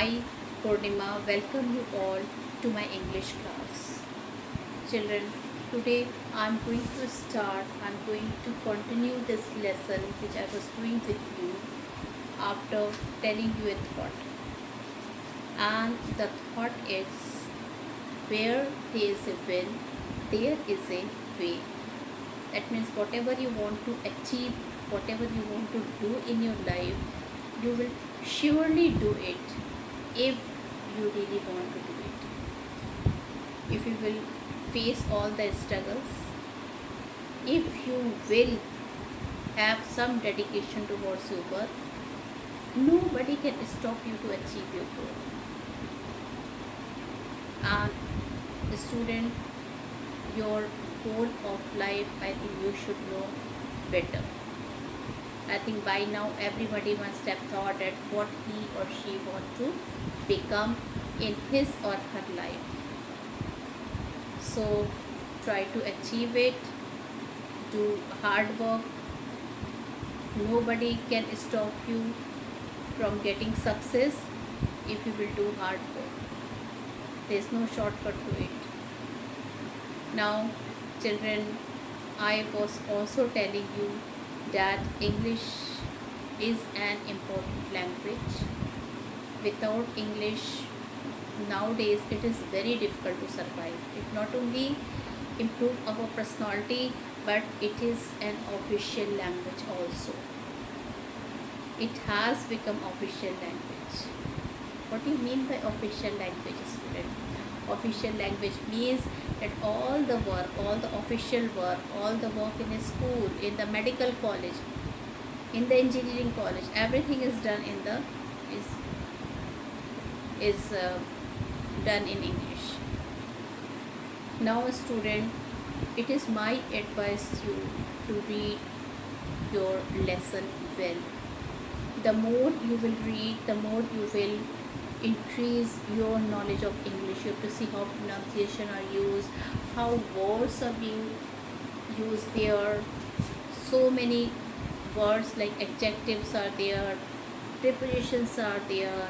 I, Purnima, welcome you all to my English class. Children, today I'm going to continue this lesson which I was doing with you after telling you a thought. And the thought is, where there is a will, there is a way. That means whatever you want to achieve, whatever you want to do in your life, you will surely do it if you really want to do it. If you will face all the struggles, if you will have some dedication towards your work, nobody can stop you to achieve your goal. And student, your goal of life, I think you should know better. I think by now everybody must have thought at what he or she want to become in his or her life. So try to achieve it, do hard work. Nobody can stop you from getting success if you will do hard work. There is no shortcut to it. Now children, I was also telling you that English is an important language. Without English, nowadays it is very difficult to survive. It not only improves our personality, but it is an official language also. It has become official language. What do you mean by official language, student? Official language means that all the work, all the official work, all the work in a school, in the medical college, in the engineering college, everything is done in the is done in English. Now, student, it is my advice you to read your lesson well. The more you will read, the more you will increase your knowledge of English. You have to see how pronunciation are used, how words are being used there. So many words like adjectives are there, prepositions are there.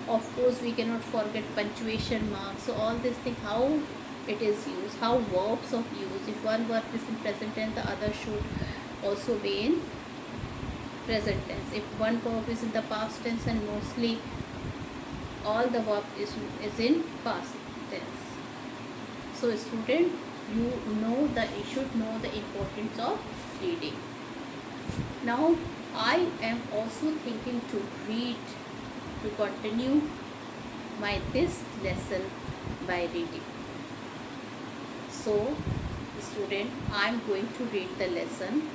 Of course, we cannot forget punctuation marks. So all these things, how it is used, how verbs of use. If one verb is in present tense, the other should also be in present tense. If one verb is in the past tense, and mostly all the verb is in past tense. So student, you should know the importance of reading. Now I am also thinking to continue this lesson by reading. So student, I am going to read the lesson,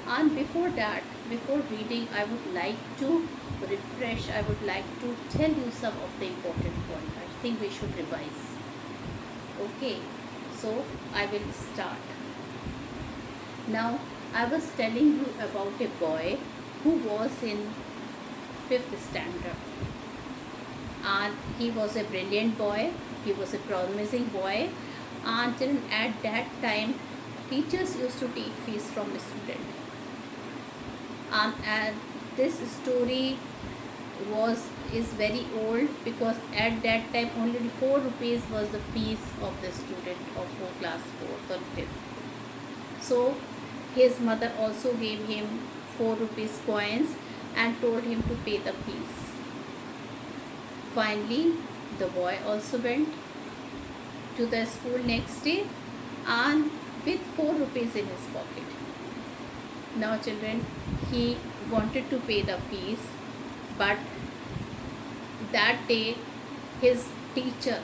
and before reading, I would like to refresh, I would like to tell you some of the important points. I think we should revise. Okay, so I will start. Now, I was telling you about a boy who was in 5th standard, and he was a brilliant boy, he was a promising boy, and at that time teachers used to take fees from a student. And this story is very old, because at that time only 4 rupees was the fees of the student of class 4th or 5th. So his mother also gave him 4 rupees coins and told him to pay the fees. Finally, the boy also went to the school next day, and with 4 rupees in his pocket. Now children, he wanted to pay the fees, but that day his teacher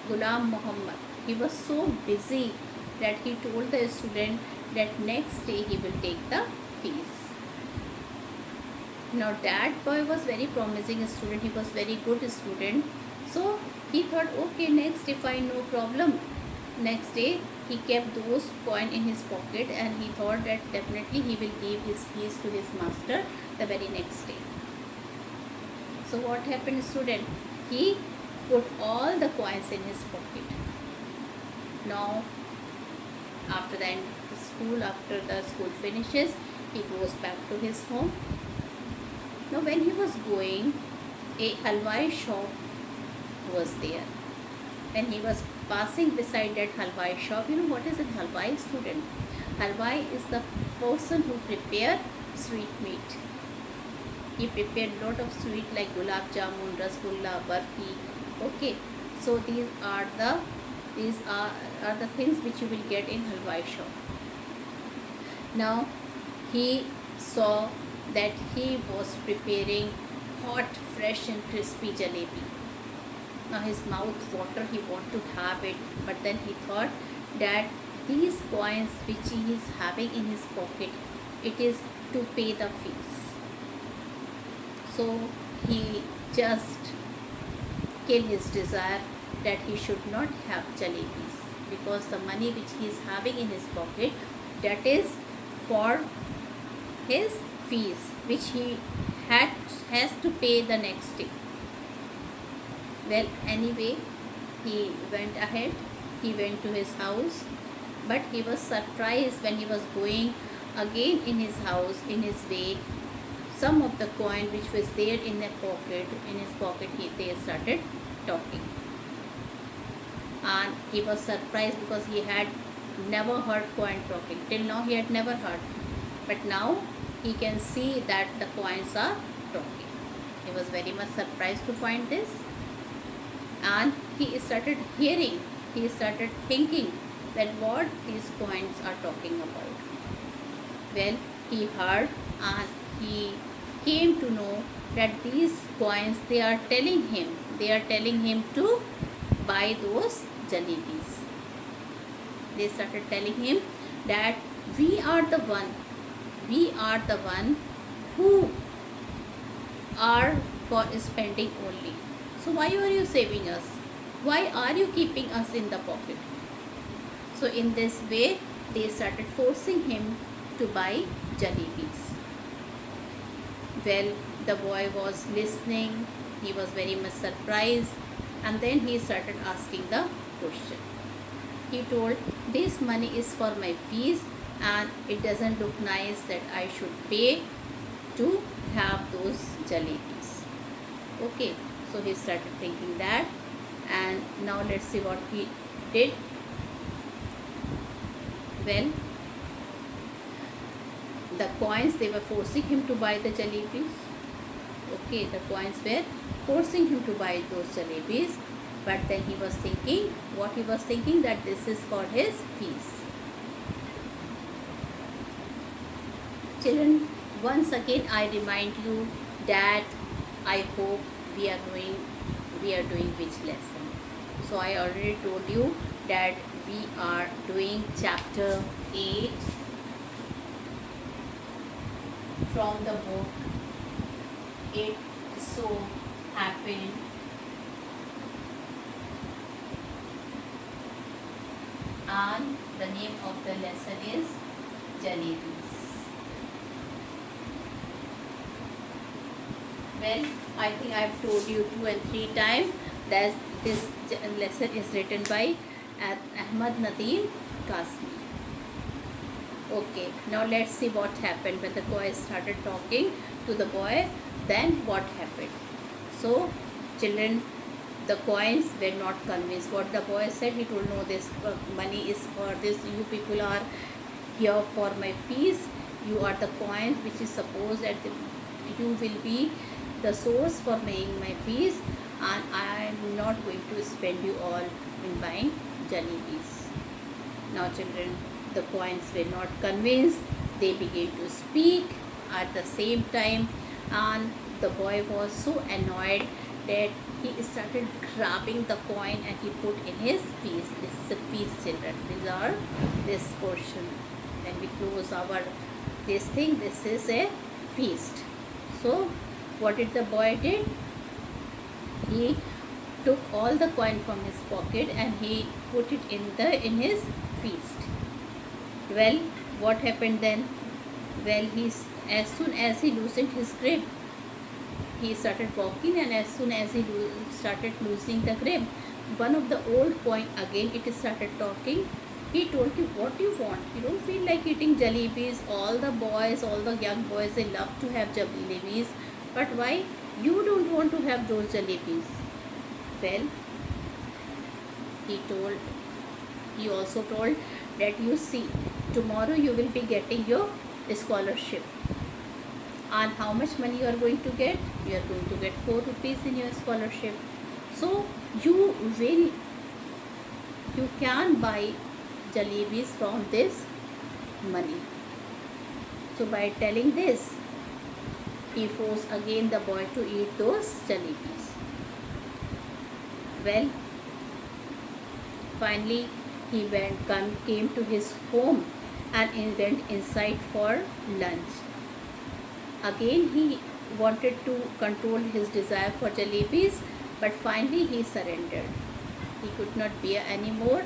Ghulam Muhammad, he was so busy that he told the student that next day he will take the fees. Now that boy was very promising student, he was very good student. So he thought, okay, next if I no problem. Next day he kept those coins in his pocket, and he thought that definitely he will give his fees to his master the very next day. So what happened, student? He put all the coins in his pocket. Now after the end of the school, after the school finishes, he goes back to his home. Now when he was going, a halwai shop was there. When he was passing beside that halwai shop, you know what is a halwai, student? Halwai is the person who prepare sweet meat. He prepared lot of sweet like gulab jamun, rasgulla, barfi. Okay, so these are the things which you will get in halwai shop. Now he saw that he was preparing hot, fresh and crispy jalebi. Now his mouth water, he want to have it, but then he thought that these coins which he is having in his pocket, it is to pay the fees. So he just killed his desire that he should not have jalebis, because the money which he is having in his pocket, that is for his fees which he has to pay the next day. Well, anyway, he went ahead, he went to his house, but he was surprised when he was going again in his house. In his way, some of the coin which was there in his pocket, they started talking. And he was surprised because he had never heard coin talking. Till now he had never heard, but now he can see that the coins are talking. He was very much surprised to find this, and he started hearing, he started thinking that what these coins are talking about. Well, he heard, and he came to know that these coins, they are telling him to buy those jalebis. They started telling him that we are the one who are for spending only. So why are you saving us? Why are you keeping us in the pocket? So in this way, they started forcing him to buy jalebis. Well, the boy was listening. He was very much surprised, and then he started asking the question. He told, this money is for my fees, and it doesn't look nice that I should pay to have those jalebis. Okay, so he started thinking that, and now let's see what he did. Well, the coins, they were forcing him to buy the jalebis. Okay, the coins were forcing him to buy those jalebis, but then he was thinking, that this is for his fees. Children, once again I remind you that I hope we are doing which lesson. So I already told you that we are doing chapter 8 from the book It So Happened. And the name of the lesson is Jalebis. Well, I think I have told you 2 and 3 times that this lesson is written by Ahmad Nadeem Kasmi. Okay, now let's see what happened when the boy started talking to the boy. Then what happened? So, children, the coins were not convinced. What the boy said, he told, no, this money is for this. You people are here for my fees. You are the coins which is supposed that you will be the source for paying my fees, and I am not going to spend you all in buying jalebis. Now, children, the coins were not convinced. They began to speak at the same time, and the boy was so annoyed that he started grabbing the coin and he put in his feast. This is a feast, children. These are this portion. When we close our this thing, this is a feast. So what did the boy did? He took all the coin from his pocket and he put it in his feast. Well, what happened then? Well, as soon as he loosened his grip, he started walking, and as soon as he started losing the grip, one of the old coin again, it started talking. He told him, what do you want? You don't feel like eating jalebis? All the boys, all the young boys, they love to have jalebis. But why? You don't want to have those jalebis. Well, he told, he also told that you see, tomorrow you will be getting your scholarship. And how much money you are going to get? You are going to get 4 rupees in your scholarship. So you will, you can buy jalebis from this money. So by telling this, he forced again the boy to eat those jalebis. Well, finally he came to his home and went inside for lunch. Again he wanted to control his desire for jalebis, but finally he surrendered. He could not bear anymore.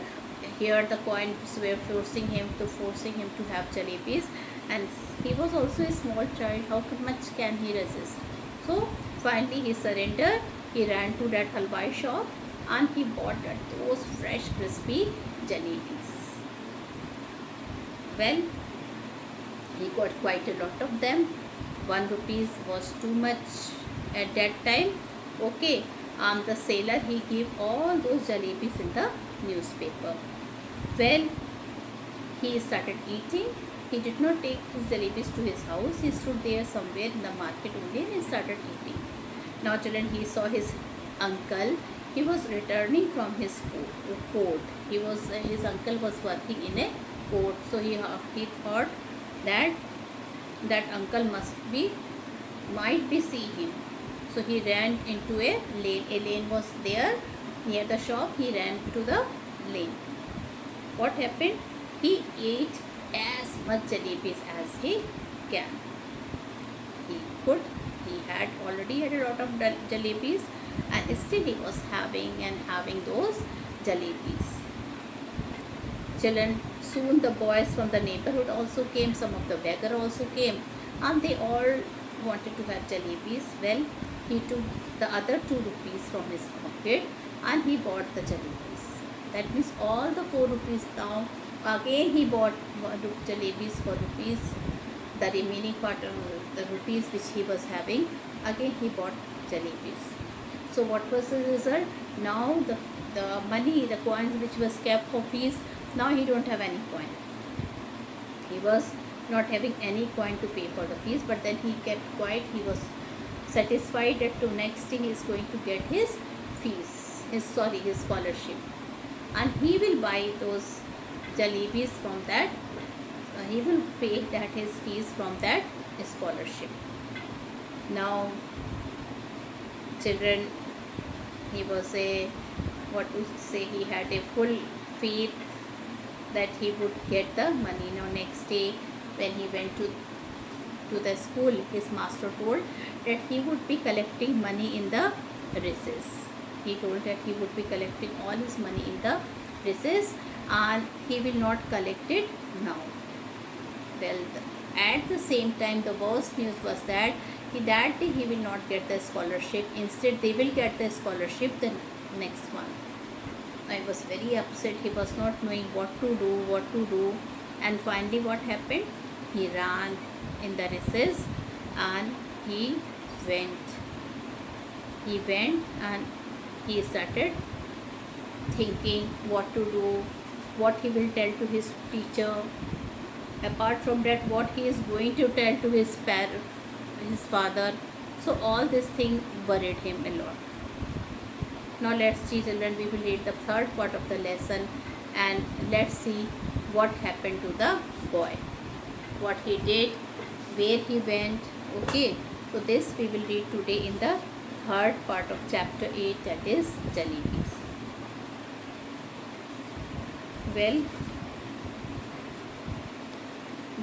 Here the coins were forcing him to have jalebis, and he was also a small child. How much can he resist? So finally he surrendered. He ran to that halwai shop and he bought those fresh crispy jalebis. Well, he got quite a lot of them. 1 rupees was too much at that time. Okay, the seller, he gave all those jalebis in the newspaper. Well, he started eating. He did not take his jalebis to his house. He stood there somewhere in the market only and he started eating. Now children, he saw his uncle. He was returning from his court. His uncle was working in a court. So he thought that uncle might be see him. So he ran into a lane. A lane was there near the shop. He ran to the lane. What happened? He ate as much jalebis as he can. He had already had a lot of jalebis, and still he was having those jalebis. Children, soon the boys from the neighborhood also came, some of the beggar also came, and they all wanted to have jalebis. Well, he took the other 2 rupees from his pocket and he bought the jalebis. That means all the 4 rupees now, again he bought jalebis for rupees. The remaining part of the rupees which he was having, again he bought jalebis. So what was the result? Now the money, the coins which was kept for fees, now he don't have any coin. He was not having any coin to pay for the fees, but then he kept quiet. He was satisfied that to next thing he is going to get his fees, his scholarship, and he will buy those jalebis from that. He will pay that his fees from that scholarship. Now children, he was he had a full faith that he would get the money. Now next day when he went to the school, his master told that he would be collecting money in the recess. He told that he would be collecting all his money in the recess and he will not collect it now. Well, at the same time, the worst news was that that day he will not get the scholarship. Instead, they will get the scholarship the next month. I was very upset. He was not knowing what to do. And finally, what happened? He ran in the recess and he went. He went and he started thinking what to do, what he will tell to his teacher. Apart from that, what he is going to tell to his father. So all this thing worried him a lot. Now let's see children, we will read the third part of the lesson and let's see what happened to the boy, what he did, where he went. Okay, so this we will read today in the third part of chapter 8, that is jalebis. Well,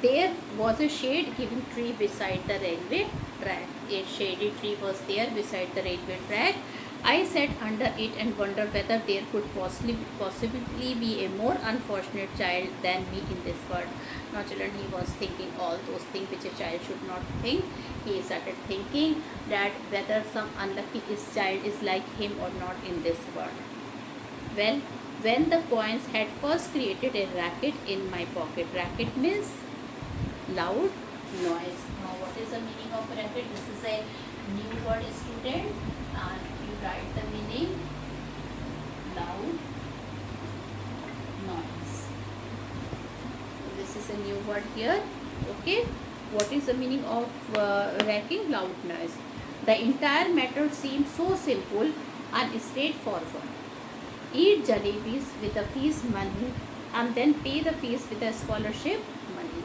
there was a shade-giving tree beside the railway track. A shady tree was there beside the railway track. I sat under it and wondered whether there could possibly be a more unfortunate child than me in this world. Now children, he was thinking all those things which a child should not think. He started thinking that whether some unlucky child is like him or not in this world. Well, when the coins had first created a racket in my pocket. Racket means loud noise. Now what is the meaning of racket? This is a new word student, and you write the meaning loud noise. This is a new word here. Okay, what is the meaning of racking? Loud noise. The entire matter seems so simple and straightforward. Eat jalebis with the fees money and then pay the fees with the scholarship money.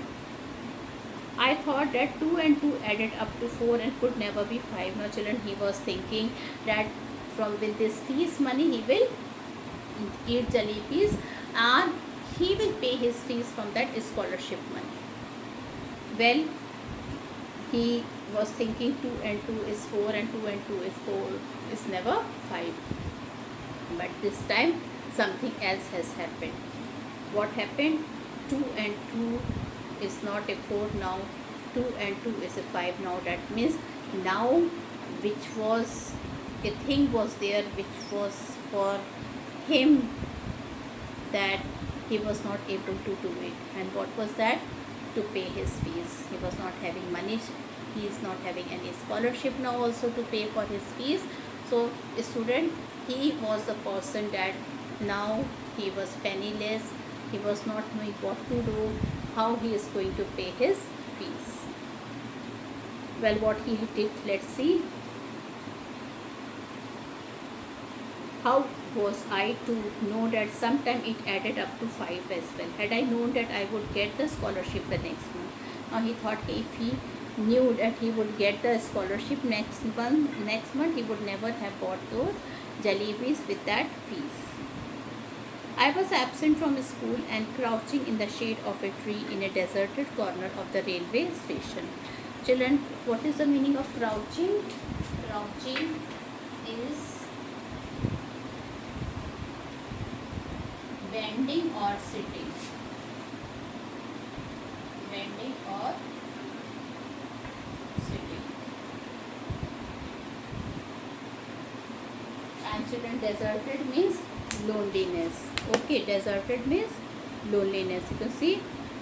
I thought that 2 and 2 added up to 4 and could never be 5. Now children, he was thinking that from with this fees money he will eat jalebis and he will pay his fees from that scholarship money. Well, he was thinking 2 and 2 is 4 and 2 and 2 is 4 is never 5. But this time something else has happened. What happened? 2 and 2 is not a 4 now. 2 and 2 is a 5 now. That means now which was a thing was there which was for him that he was not able to do it. And what was that? To pay his fees. He was not having money. He is not having any scholarship now also to pay for his fees. So a student, he was the person that now he was penniless. He was not knowing what to do, how he is going to pay his fees. Well, what he did, let's see. How was I to know that sometime it added up to 5 as well? Had I known that I would get the scholarship the next month. Now he thought if he knew that he would get the scholarship next month, he would never have bought those jalebis with that fees. I was absent from school and crouching in the shade of a tree in a deserted corner of the railway station. Children, what is the meaning of crouching? Crouching is bending or sitting. Bending or sitting. And children, deserted means loneliness. Okay, deserted means loneliness. You can see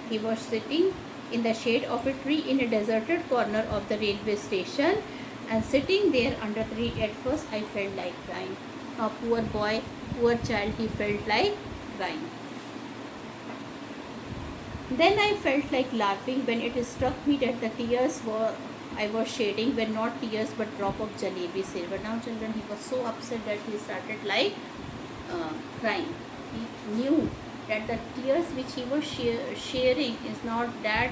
he was sitting in the shade of a tree in a deserted corner of the railway station, and sitting there under the tree, at first I felt like crying. A poor boy, poor child, he felt like crying. Then I felt like laughing when it struck me that the tears I was shedding were not tears but drop of jalebi silver. Now children, he was so upset that he started like crying. He knew that the tears which he was sharing is not that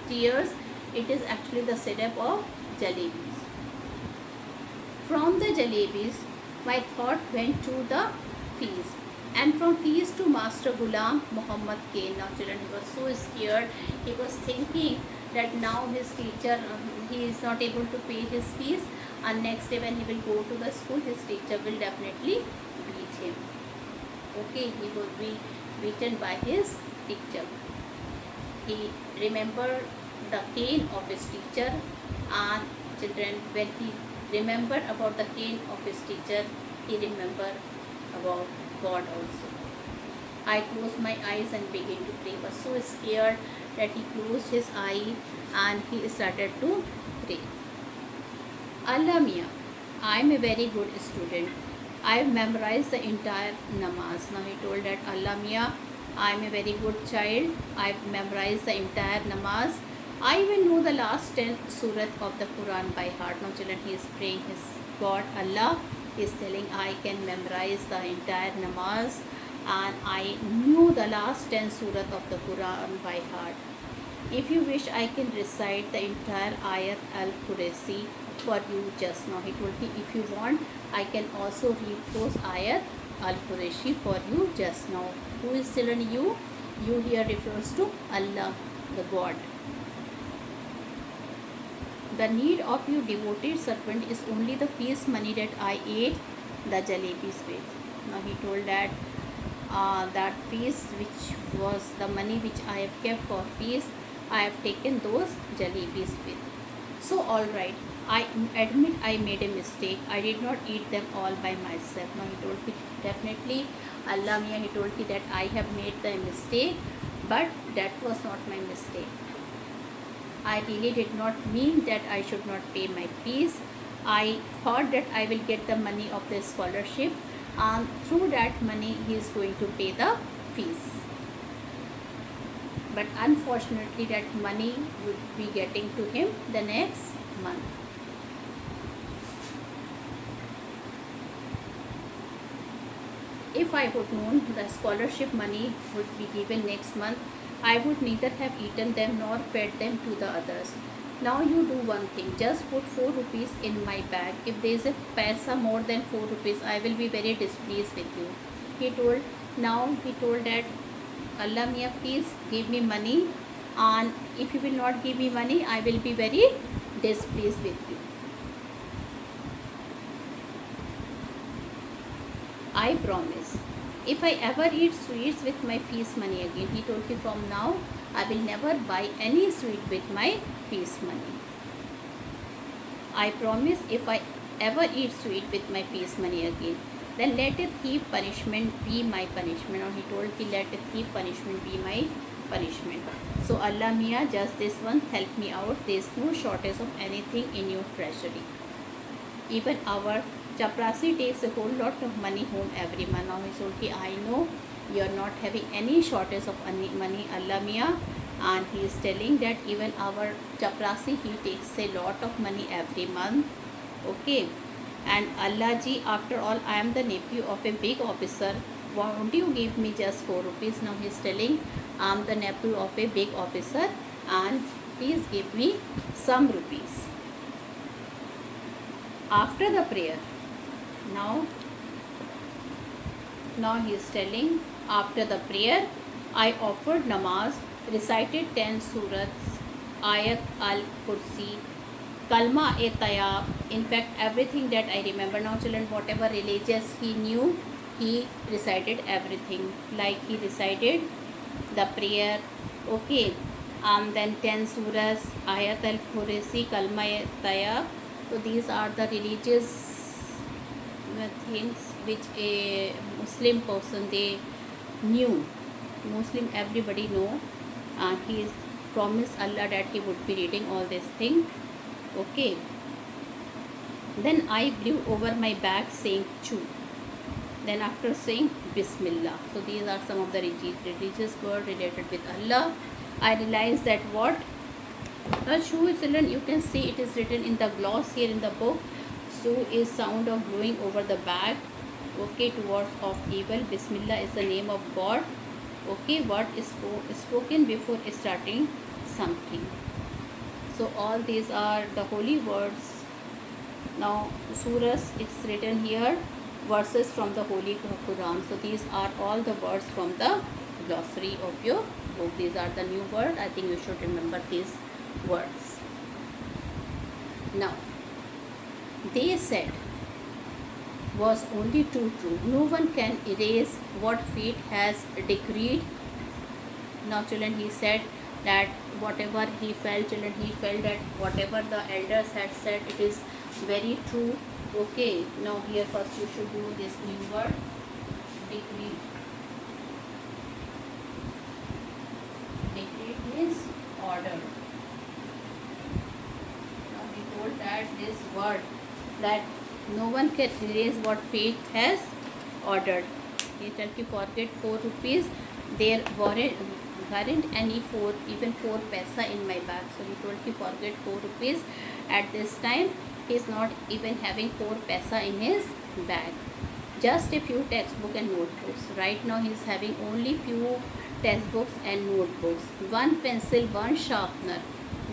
tears, it is actually the syrup of jalebis. From the jalebis, my thought went to the fees, and from fees to Master Ghulam Muhammad Kane. Now children, he was so scared. He was thinking that now his teacher, he is not able to pay his fees, and next day when he will go to the school, his teacher will definitely beat him. Okay, he will be beaten by his teacher. He remembered the cane of his teacher, and children, when he remembered about the cane of his teacher, he remembered about God also. I closed my eyes and began to pray. He was so scared that he closed his eye and he started to pray. Allah Mia, I am a very good student. I have memorized the entire namaz. Now he told that Allah Mia, I am a very good child. I have memorized the entire namaz. I even know the last 10 surat of the Quran by heart. Now children, he is praying his God. Allah is telling, I can memorize the entire namaz and I knew the last 10 surat of the Quran by heart. If you wish, I can recite the entire ayat al-Qurayshi for you just now. He told me, if you want, I can also read those ayat al-Qurayshi for you just now. Who is telling you? You here refers to Allah, the God. The need of you devoted servant is only the fees money that I ate the jalebis with. Now he told that that fees which was the money which I have kept for fees, I have taken those jalebis with. So alright, I admit I made a mistake. I did not eat them all by myself. Now he told me definitely, Allah Mia, he told me that I have made the mistake, but that was not my mistake. I really did not mean that I should not pay my fees. I thought that I will get the money of the scholarship, and through that money he is going to pay the fees. But unfortunately that money would be getting to him the next month. If I would known the scholarship money would be given next month, I would neither have eaten them nor fed them to the others. Now you do one thing, just put 4 rupees in my bag. If there is a paisa more than 4 rupees, I will be very displeased with you. He told, now he told that, Allah Mia, please give me money, and if you will not give me money, I will be very displeased with you. I promise. If I ever eat sweets with my fees money again, he told me, from now I will never buy any sweet with my fees money. I promise, if I ever eat sweet with my fees money again, then let a thief punishment be my punishment. Or he told me, let a thief punishment be my punishment. So Allah Mia, just this one, help me out. There is no shortage of anything in your treasury. Even our chaprasi takes a whole lot of money home every month. Now he told me, I know you are not having any shortage of any money, Allah Mia. And he is telling that even our chaprasi, he takes a lot of money every month. Okay. And Allah ji, after all, I am the nephew of a big officer. Won't you give me just 4 rupees? Now he is telling, I am the nephew of a big officer, and please give me some rupees. After the prayer, now he is telling, after the prayer, I offered namaz, recited 10 surahs, ayat al-kursi, kalma e tayyab. In fact, everything that I remember now, children, whatever religious he knew, he recited everything. Like he recited the prayer, okay, then 10 surahs, ayat al-kursi, kalma e tayyab. So these are the religious things which a Muslim person they knew. Muslim everybody know. He is promised Allah that he would be reading all this thing. Okay. Then I blew over my back saying Chu. Then after saying Bismillah. So these are some of the religious words related with Allah. I realized that what Chu is, children, you can see it is written in the gloss here in the book. Su is sound of blowing over the back, okay, towards of evil. Bismillah is the name of God, okay, what is spoken before starting something. So all these are the holy words. Now surahs, it's written here, verses from the Holy Quran. So these are all the words from the glossary of your book. These are the new words. I think you should remember these words. Now they said was only too true. No one can erase what fate has decreed. Now children, he said that whatever he felt, children, he felt that whatever the elders had said, it is very true. Okay, now here first you should do this new word, decree. Decree means order. Now he told that this word, that no one can erase what fate has ordered. He told to forget 4 rupees. There weren't any 4, even 4 paisa in my bag. So he told to forget 4 rupees. At this time, he is not even having 4 paisa in his bag. Just a few textbook and notebooks. Right now he is having only few textbooks and notebooks. 1 pencil, 1 sharpener,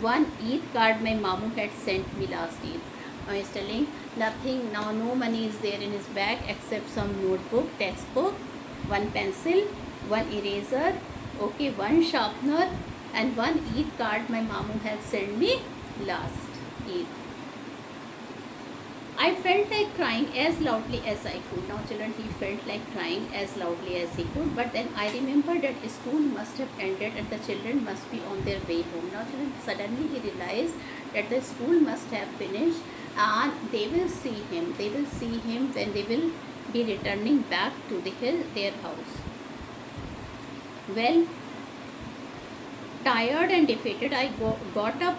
1 Eid card my mamu had sent me last Eid. Now he is telling nothing, now no money is there in his bag except some notebook, textbook, 1 pencil, 1 eraser, okay, 1 sharpener, and 1 Eid card my mamu had sent me last Eid. I felt like crying as loudly as I could. Now children, he felt like crying as loudly as he could, but then I remembered that school must have ended and the children must be on their way home. Now children, suddenly he realized that the school must have finished and they will see him. They will see him when they will be returning back to their house. Well, Tired and defeated, I got up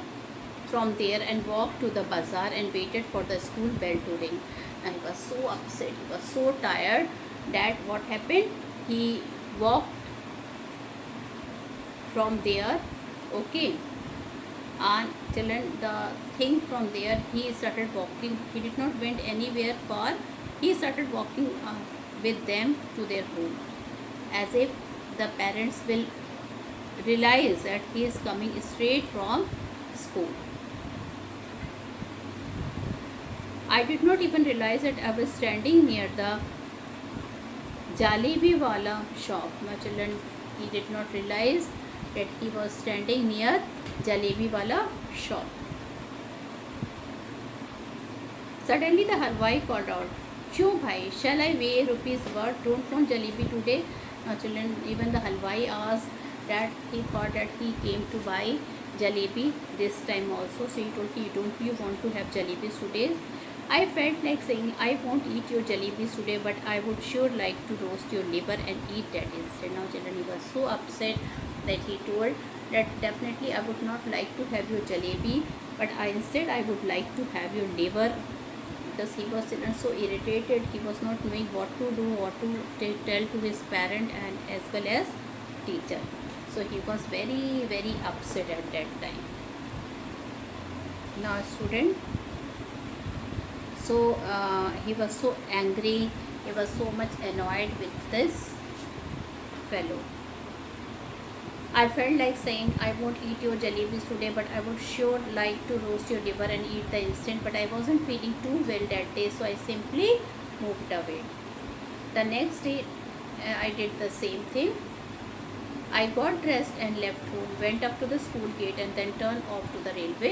from there and walked to the bazaar and waited for the school bell to ring. I was so upset, he was so tired that what happened? He walked from there, okay, and children, the thing from there, he started walking. He did not went anywhere far. He started walking with them to their home, as if the parents will realize that he is coming straight from school. I did not even realize that I was standing near the Jalebi wala shop. My children, he did not realize that he was standing near Jalebi wala shop. Suddenly the halwai called out, "Kyun bhai, shall I weigh rupees worth? Don't want jalebi today?" Children, even the halwai asked that he thought that he came to buy jalebi this time also. So he told, "Don't you want to have jalebis today?" I felt like saying, "I won't eat your jalebis today, but I would sure like to roast your liver and eat that instead." Now children, he was so upset that he told that definitely I would not like to have your jalebi, but instead I would like to have your liver, because he was so irritated. He was not knowing what to do, what to tell to his parent and as well as teacher. So he was very upset at that time. Now student, so he was so angry, he was so much annoyed with this fellow. I felt like saying, "I won't eat your jalebis today, but I would sure like to roast your liver and eat the instant." But I wasn't feeling too well that day, so I simply moved away. The next day, I did the same thing. I got dressed and left home, went up to the school gate, and then turned off to the railway